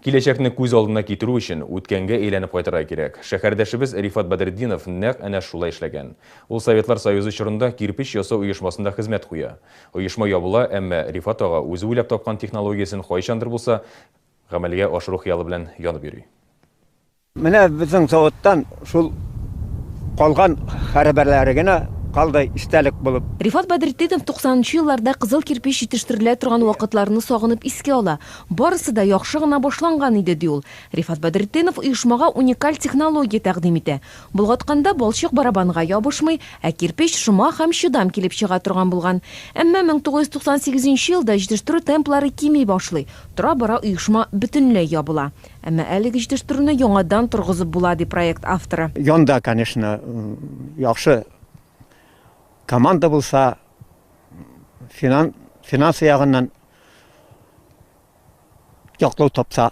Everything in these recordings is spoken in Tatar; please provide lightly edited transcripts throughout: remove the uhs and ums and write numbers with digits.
Киләчәкне күз алдына китерү өчен үткәнгә әйләнеп кайтырга кирәк. Шәһәрдәшебез Рифат Бадретдинов нәкъ әнә шулай эшләгән. Ул Советлар Союзы чорында кирпич ясау оешмасында хезмәт куя. Оешма ябыла, әмма Рифат ага үзе уйлап тапкан технологиясын кайчандыр булса гамәлгә ашыру хыялы белән янып йөри. Менә безнең заводтан шул калган хәрбәрләре генә калды истәлек булып. Рифат Бадретдинов 90-нчы елларда кызыл кирпич җитештерелә торган вакытларны сагынып искә ала. Барысы да яхшы гына башланган иде ди ул. Рифат Бадретдинов оешмага уникаль технология тәкъдим итә. Булгатканда балчык барабанга ябышмый, ә кирпич шома һәм чыдам килеп чыга торган булган. Әмма 1998 елда җитештерү темплары кими башлый. Тора-бара оешма бөтенләй ябыла. Әмма әлеге җитештерүне яңадан торгызып була ди проект авторы. Янда, конечно, яхшы команда булса, финансы ягыннан яклау тапса,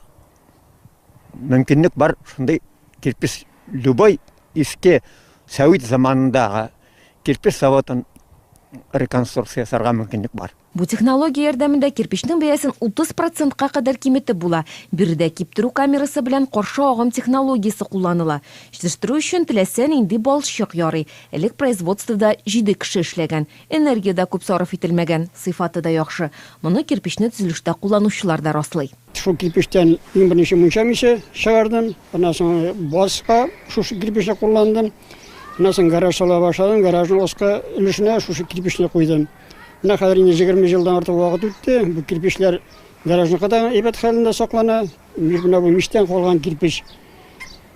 мөмкинлек бар, шундый кирпич любой иске Совет заманындагы кирпич заводын реконструкция сарга мөмкинлек бар. Бу технология ярдәмендә кирпичнең бәясен 30%-ка кадәр киметеп була. Биредә киптерү камерасы белән каршы агым технологиясе кулланыла. Җитештерү өчен теләсә нинди балчык ярый. Элек производствода 7 кеше эшләгән. Энергия күп сарыф ителмәгән, сыйфаты да яхшы. Моны кирпичне төзелештә кулланучылар да раслый. Шу кирпичтән иң беренче мунча чыгардым. Аннан соң баска шу кирпичне кулландым. Аннан соң гараж сала башладым. Гаражның оска өлешенә шу кирпичне куйдым. Менә хәзер 20 елдан артык вакыт үтте. Бу кирпичләр гаражның кадәр әйбәт хәлендә саклана. Менә бу миштән калган кирпич.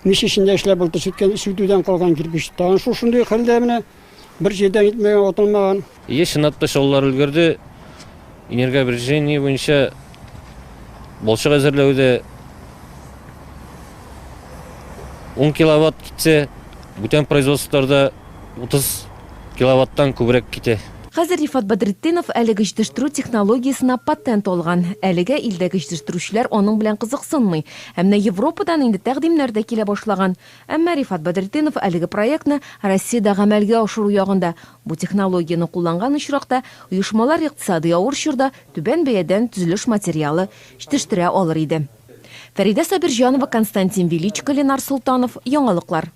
Миш эчендә эшләп булды, сүтүдән калган кирпич. Тагын шушындый хәлдә менә бер җирдән итмәгән, атылмаган. Ешинатта шаулар өлгерде. Энергообеспечение буенча балчык әзерләүдә 10 киловатт китсә, бүтән производстволарда 30 киловаттан күбрәк китә. Хәзер Рифат Бадретдинов әлеге җитештерү технологиясына патент алган. Әлегә илдәге җитештерүчеләр аның белән кызыксынмый. Әмма Европадан инде тәкъдимнәр дә килә башлаган. Әмма Рифат Бадретдинов әлеге проектны Россиядә гамәлгә ашыру ягында. Бу технологияны кулланган очракта оешмалар икътисади авыр чорда түбән бәядән төзелеш материалы җитештерә алыр иде. Фәридә Сабирҗанова, Константин Величко, Ленар Султанов, Яңалыклар.